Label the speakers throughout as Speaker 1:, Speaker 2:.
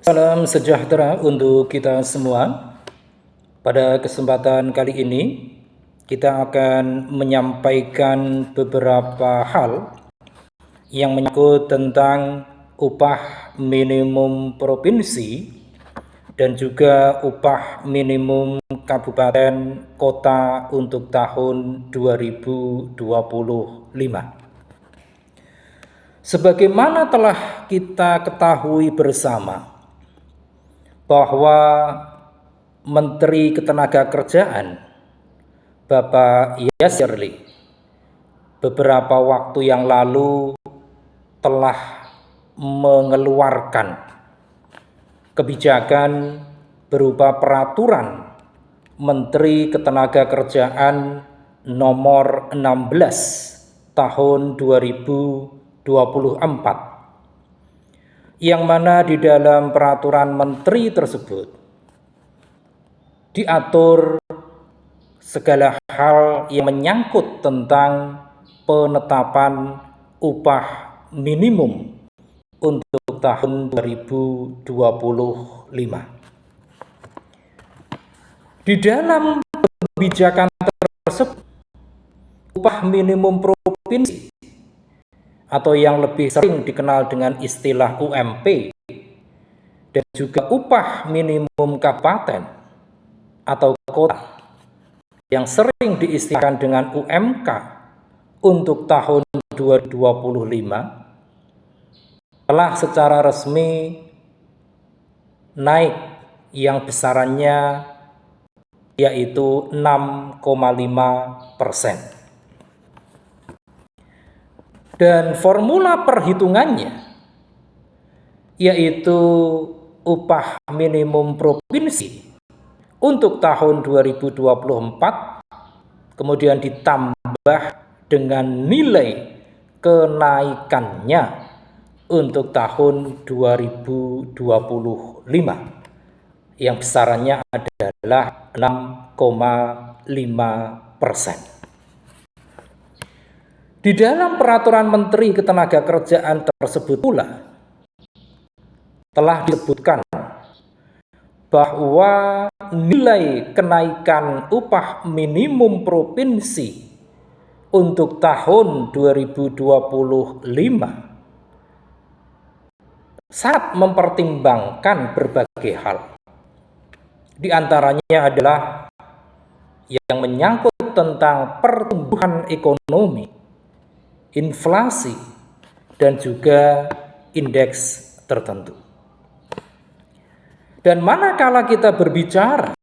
Speaker 1: Salam sejahtera untuk kita semua. Pada kesempatan kali ini, kita akan menyampaikan beberapa hal yang menyangkut tentang upah minimum provinsi dan juga upah minimum kabupaten kota untuk tahun 2025. Sebagaimana telah kita ketahui bersama, bahwa Menteri Ketenagakerjaan Bapak Yasirli beberapa waktu yang lalu telah mengeluarkan kebijakan berupa peraturan Menteri Ketenagakerjaan nomor 16 tahun 2024, yang mana di dalam peraturan menteri tersebut diatur segala hal yang menyangkut tentang penetapan upah minimum untuk tahun 2025. Di dalam kebijakan tersebut, upah minimum provinsi atau yang lebih sering dikenal dengan istilah UMP dan juga upah minimum kabupaten atau kota yang sering diistilahkan dengan UMK untuk tahun 2025 telah secara resmi naik yang besarannya yaitu 6,5%. Dan formula perhitungannya yaitu upah minimum provinsi untuk tahun 2024 kemudian ditambah dengan nilai kenaikannya untuk tahun 2025 yang besarannya adalah 6,5%. Di dalam peraturan Menteri Ketenagakerjaan tersebut pula telah disebutkan bahwa nilai kenaikan upah minimum provinsi untuk tahun 2025 sangat mempertimbangkan berbagai hal. Di antaranya adalah yang menyangkut tentang pertumbuhan ekonomi, inflasi, dan juga indeks tertentu. Dan manakala kita berbicara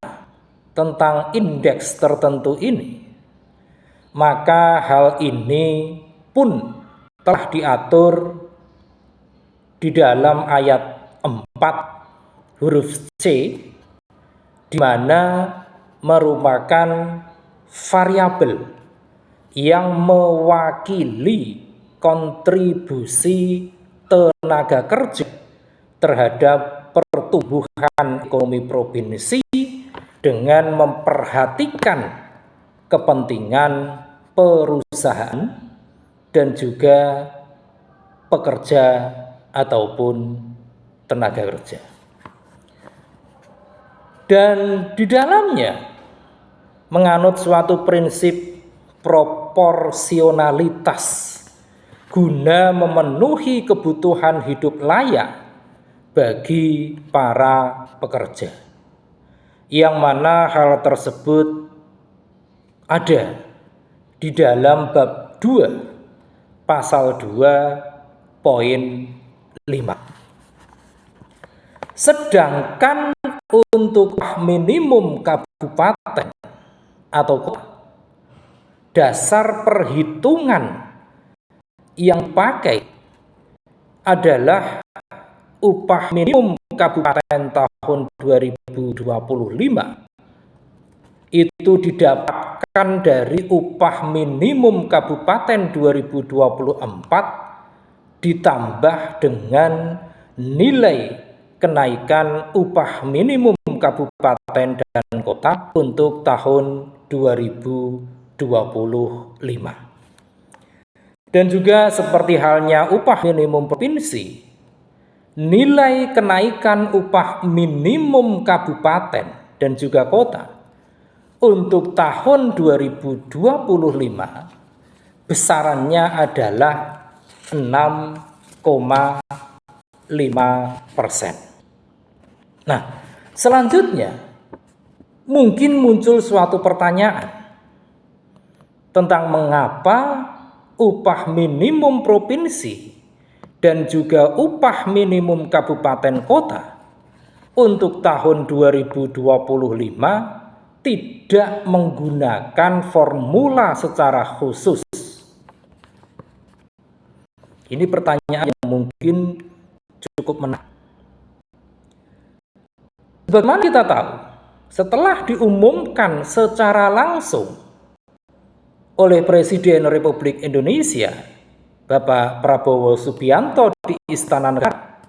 Speaker 1: tentang indeks tertentu ini, maka hal ini pun telah diatur di dalam ayat 4 huruf C, di mana merupakan variabel yang mewakili kontribusi tenaga kerja terhadap pertumbuhan ekonomi provinsi dengan memperhatikan kepentingan perusahaan dan juga pekerja ataupun tenaga kerja. Dan di dalamnya menganut suatu prinsip proporsionalitas guna memenuhi kebutuhan hidup layak bagi para pekerja, yang mana hal tersebut ada di dalam bab 2 pasal 2 poin 5. Sedangkan untuk minimum kabupaten atau kota, dasar perhitungan yang dipakai adalah upah minimum kabupaten tahun 2025 itu didapatkan dari upah minimum kabupaten 2024 ditambah dengan nilai kenaikan upah minimum kabupaten dan kota untuk tahun 2025. Dan juga seperti halnya upah minimum provinsi, nilai kenaikan upah minimum kabupaten dan juga kota untuk tahun 2025 besarannya adalah 6,5%. Nah, selanjutnya mungkin muncul suatu pertanyaan tentang mengapa upah minimum provinsi dan juga upah minimum kabupaten kota untuk tahun 2025 tidak menggunakan formula secara khusus. Ini pertanyaan yang mungkin cukup menarik. Bagaimana kita tahu? Setelah diumumkan secara langsung oleh Presiden Republik Indonesia, Bapak Prabowo Subianto di Istana Negara,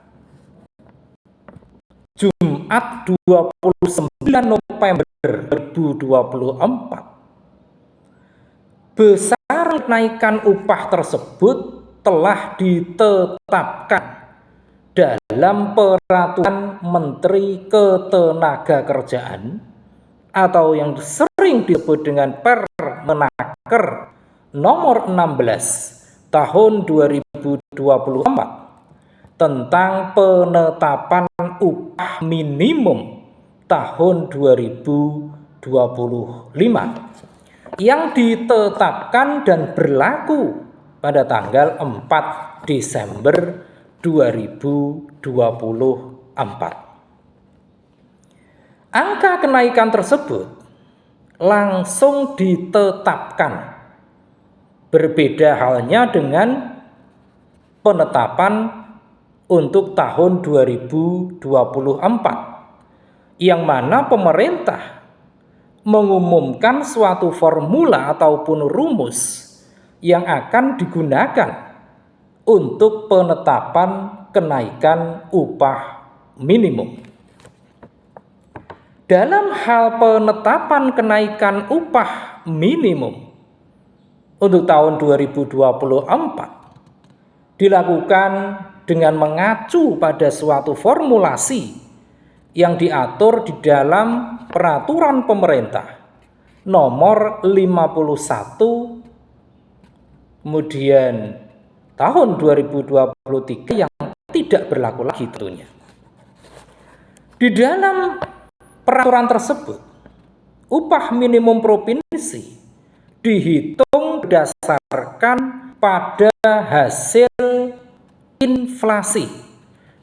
Speaker 1: Jumat 29 November 2024, besar kenaikan upah tersebut telah ditetapkan dalam Peraturan Menteri Ketenagakerjaan atau yang sering disebut dengan Permenaker nomor 16 tahun 2024 tentang penetapan upah minimum tahun 2025 yang ditetapkan dan berlaku pada tanggal 4 Desember 2024. Angka kenaikan tersebut langsung ditetapkan. Berbeda halnya dengan penetapan untuk tahun 2024, yang mana pemerintah mengumumkan suatu formula ataupun rumus yang akan digunakan untuk penetapan kenaikan upah minimum. Dalam hal penetapan kenaikan upah minimum untuk tahun 2024 dilakukan dengan mengacu pada suatu formulasi yang diatur di dalam Peraturan Pemerintah nomor 51 kemudian tahun 2023 yang tidak berlaku lagi tentunya. Di dalam peraturan tersebut, upah minimum provinsi dihitung berdasarkan pada hasil inflasi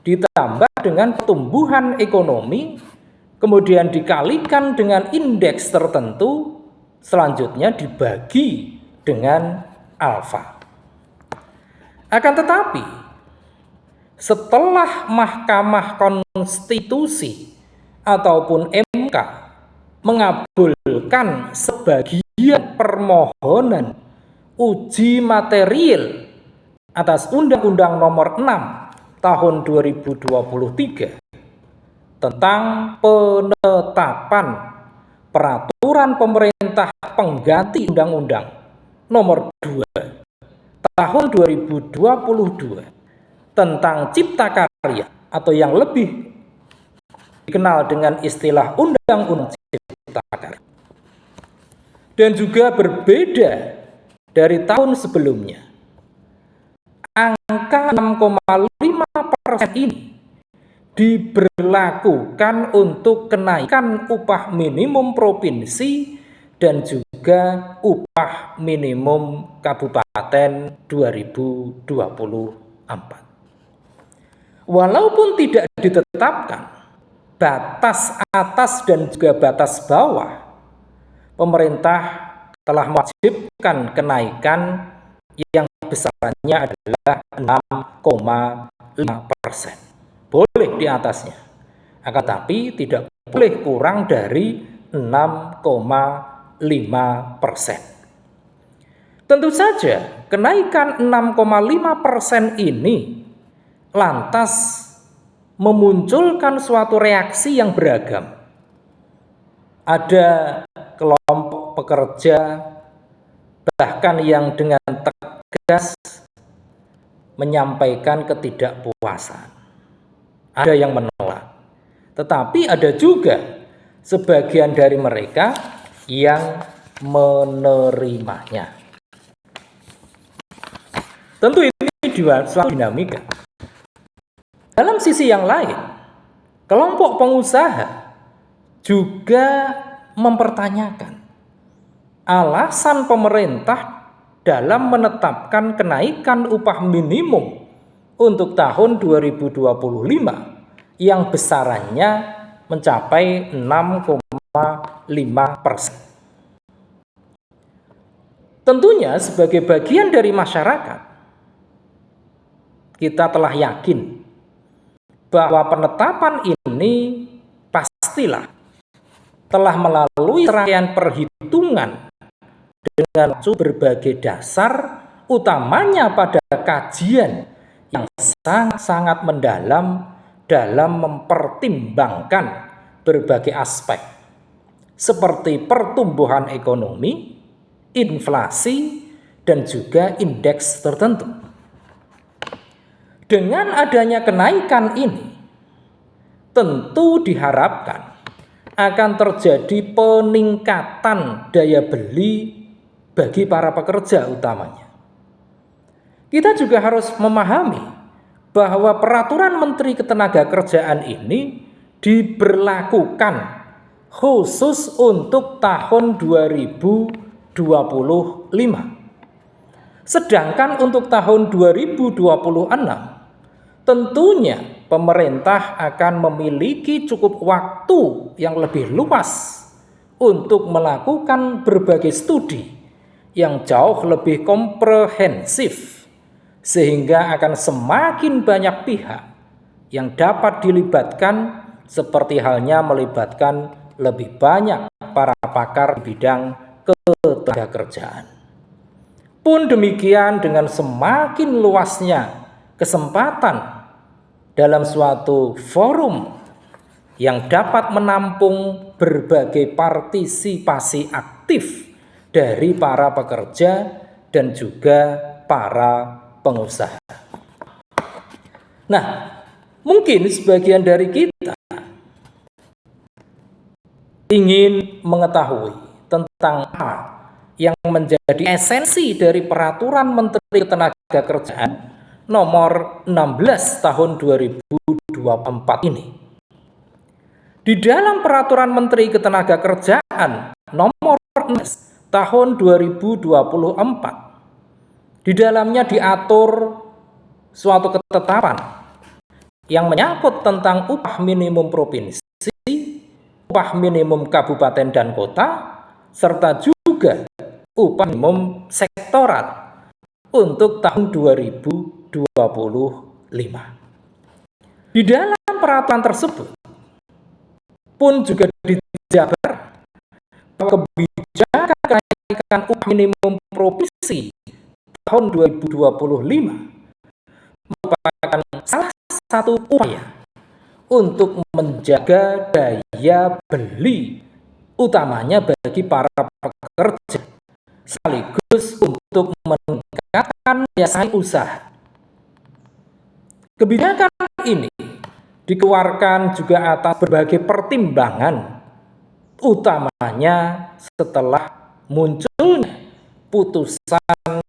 Speaker 1: ditambah dengan pertumbuhan ekonomi, kemudian dikalikan dengan indeks tertentu, selanjutnya dibagi dengan alfa. Akan tetapi, setelah Mahkamah Konstitusi ataupun MK mengabulkan sebagian permohonan uji material atas Undang-Undang Nomor 6 Tahun 2023 tentang penetapan Peraturan Pemerintah Pengganti Undang-Undang Nomor 2 Tahun 2022 tentang Cipta Karya atau yang lebih dikenal dengan istilah Undang-Undang Cipta Karya, dan juga berbeda dari tahun sebelumnya. Angka 6,5% ini diberlakukan untuk kenaikan upah minimum provinsi dan juga upah minimum kabupaten 2024. Walaupun tidak ditetapkan batas atas dan juga batas bawah, pemerintah telah mewajibkan kenaikan yang besarannya adalah 6,5%. Boleh di atasnya, akan tapi tidak boleh kurang dari 6,5%. Tentu saja kenaikan 6,5% ini lantas memunculkan suatu reaksi yang beragam. Ada kelompok pekerja bahkan yang dengan tegas menyampaikan ketidakpuasan. ada yang menolak. Tetapi ada juga sebagian dari mereka yang menerimanya. Tentu ini suatu dinamika. Dalam sisi yang lain, kelompok pengusaha juga mempertanyakan alasan pemerintah dalam menetapkan kenaikan upah minimum untuk tahun 2025 yang besarannya mencapai 6,5%. Tentunya sebagai bagian dari masyarakat, kita telah yakin bahwa penetapan ini pastilah telah melalui serangkaian perhitungan dengan berbagai dasar, utamanya pada kajian yang sangat-sangat mendalam dalam mempertimbangkan berbagai aspek seperti pertumbuhan ekonomi, inflasi, dan juga indeks tertentu. Dengan adanya kenaikan ini, tentu diharapkan akan terjadi peningkatan daya beli bagi para pekerja utamanya. Kita juga harus memahami bahwa peraturan Menteri Ketenagakerjaan ini diberlakukan khusus untuk tahun 2025. Sedangkan untuk tahun 2026 tentunya pemerintah akan memiliki cukup waktu yang lebih luas untuk melakukan berbagai studi yang jauh lebih komprehensif, sehingga akan semakin banyak pihak yang dapat dilibatkan, seperti halnya melibatkan lebih banyak para pakar di bidang ketenagakerjaan. Pun demikian, dengan semakin luasnya kesempatan dalam suatu forum yang dapat menampung berbagai partisipasi aktif dari para pekerja dan juga para pengusaha. Nah, mungkin sebagian dari kita ingin mengetahui tentang apa yang menjadi esensi dari peraturan Menteri Ketenagakerjaan nomor 16 tahun 2024 ini. Di dalam peraturan Menteri Ketenagakerjaan nomor 16 tahun 2024, di dalamnya diatur suatu ketetapan yang menyangkut tentang upah minimum provinsi, upah minimum kabupaten dan kota, serta juga upah minimum sektoral untuk tahun 2025. Di dalam peraturan tersebut pun juga dijabarkan bahwa kebijakan kenaikan upah minimum provinsi tahun 2025 merupakan salah satu upaya untuk menjaga daya beli utamanya bagi para pekerja, sekaligus untuk meningkatkan daya saing usaha. Kebijakan ini dikeluarkan juga atas berbagai pertimbangan, utamanya setelah munculnya putusan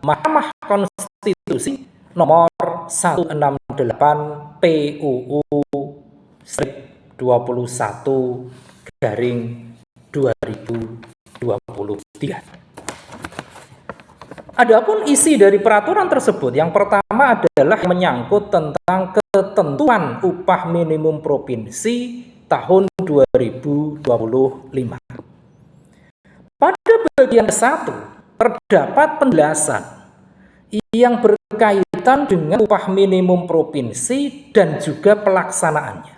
Speaker 1: Mahkamah Konstitusi nomor 168 PUU 21/2023. Adapun isi dari peraturan tersebut, yang pertama adalah menyangkut tentang ketentuan upah minimum provinsi tahun 2025. Pada bagian 1 terdapat penjelasan yang berkaitan dengan upah minimum provinsi dan juga pelaksanaannya.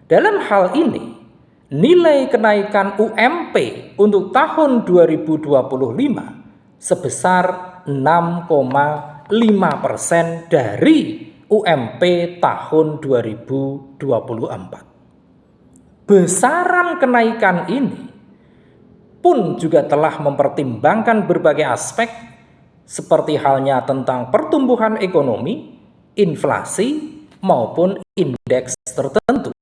Speaker 1: Dalam hal ini, nilai kenaikan UMP untuk tahun 2025 sebesar 6,5% dari UMP tahun 2024. Besaran kenaikan ini pun juga telah mempertimbangkan berbagai aspek seperti halnya tentang pertumbuhan ekonomi, inflasi, maupun indeks tertentu.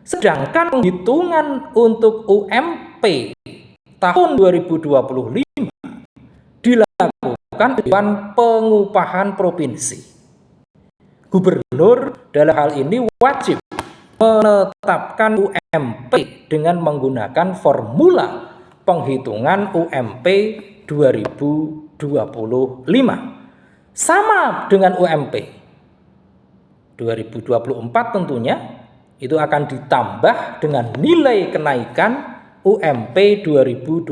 Speaker 1: Sedangkan penghitungan untuk UMP tahun 2025 dilakukan Dewan Pengupahan Provinsi. Gubernur dalam hal ini wajib menetapkan UMP dengan menggunakan formula penghitungan UMP 2025 sama dengan UMP 2024 tentunya itu akan ditambah dengan nilai kenaikan UMP 2025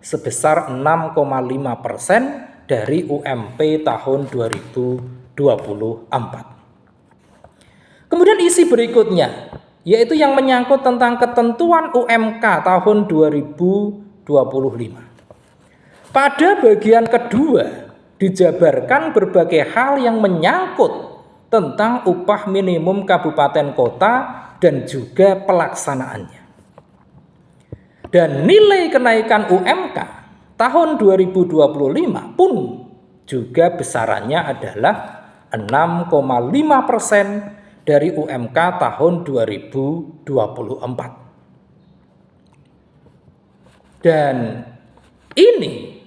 Speaker 1: sebesar 6,5% dari UMP tahun 2024. Kemudian isi berikutnya, yaitu yang menyangkut tentang ketentuan UMK tahun 2025. Pada bagian kedua, dijabarkan berbagai hal yang menyangkut tentang upah minimum kabupaten kota dan juga pelaksanaannya. Dan nilai kenaikan UMK tahun 2025 pun juga besarannya adalah 6,5% dari UMK tahun 2024. Dan ini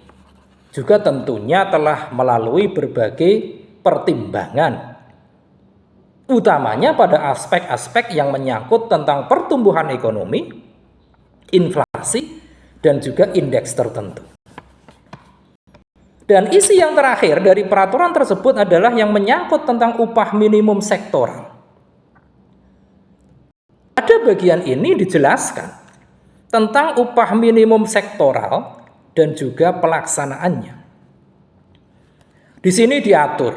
Speaker 1: juga tentunya telah melalui berbagai pertimbangan, utamanya pada aspek-aspek yang menyangkut tentang pertumbuhan ekonomi, inflasi, dan juga indeks tertentu. Dan isi yang terakhir dari peraturan tersebut adalah yang menyangkut tentang upah minimum sektoral. Pada bagian ini dijelaskan tentang upah minimum sektoral dan juga pelaksanaannya. Di sini diatur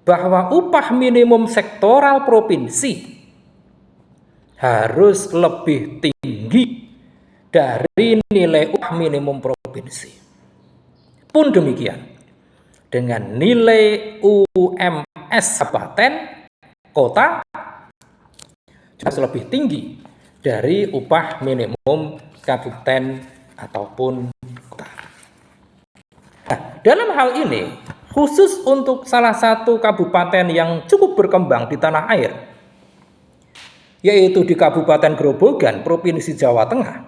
Speaker 1: bahwa upah minimum sektoral provinsi harus lebih tinggi dari nilai upah minimum provinsi. Pun demikian, dengan nilai UMS kabupaten kota harus lebih tinggi dari upah minimum kabupaten ataupun kota. Nah, dalam hal ini khusus untuk salah satu kabupaten yang cukup berkembang di tanah air, yaitu di Kabupaten Grobogan, Provinsi Jawa Tengah,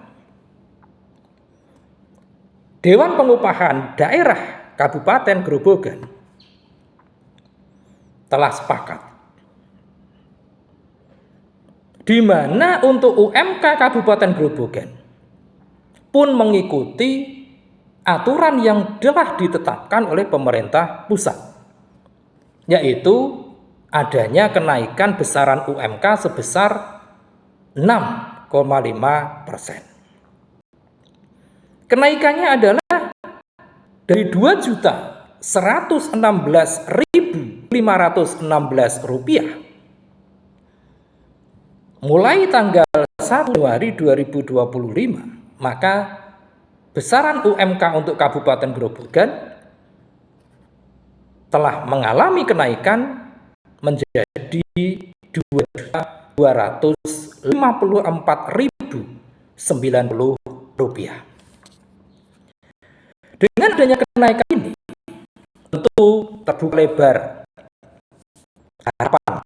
Speaker 1: Dewan Pengupahan Daerah Kabupaten Grobogan telah sepakat, di mana untuk UMK Kabupaten Grobogan pun mengikuti aturan yang telah ditetapkan oleh pemerintah pusat, yaitu adanya kenaikan besaran UMK sebesar 6,5%. Kenaikannya adalah dari Rp2.116.516 mulai tanggal 1 Januari 2025, maka besaran UMK untuk Kabupaten Grobogan telah mengalami kenaikan menjadi Rp2.254.090. Dengan adanya kenaikan ini, tentu terbuka lebar harapan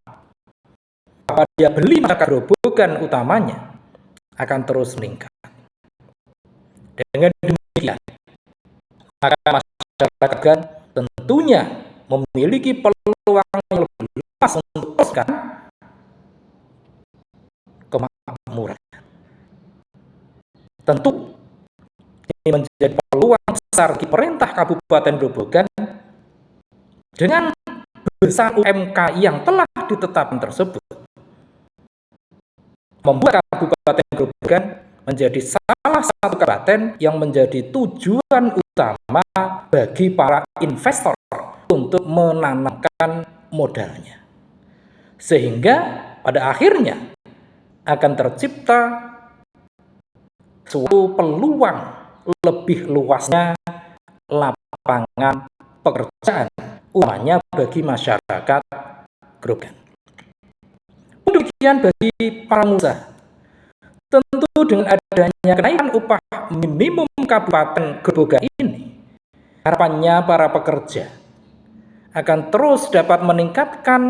Speaker 1: bahwa daya beli masyarakat Grobogan utamanya akan terus meningkat. Dengan demikian, maka masyarakat Grobogan tentunya memiliki peluang yang lebih luas untuk teruskan kemakmuran. Tentu ini menjadi peluang besar bagi pemerintah Kabupaten Grobogan dengan besar UMK yang telah ditetapkan tersebut, membuat Kabupaten Grobogan menjadi salah satu kabupaten yang menjadi tujuan utama bagi para investor untuk menanamkan modalnya, sehingga pada akhirnya akan tercipta suatu peluang lebih luasnya lapangan pekerjaan, utamanya bagi masyarakat Grobogan. Demikian bagi para pengusaha, tentu dengan adanya kenaikan upah minimum Kabupaten Grobogan ini, harapannya para pekerja akan terus dapat meningkatkan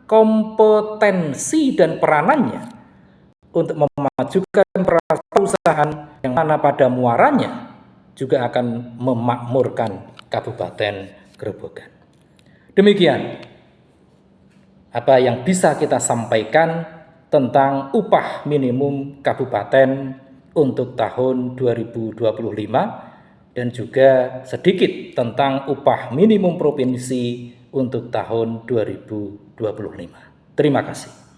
Speaker 1: kompetensi dan peranannya untuk memajukan perusahaan yang mana pada muaranya juga akan memakmurkan Kabupaten Grobogan. Demikian apa yang bisa kita sampaikan tentang upah minimum kabupaten untuk tahun 2025 dan juga sedikit tentang upah minimum provinsi untuk tahun 2025. Terima kasih.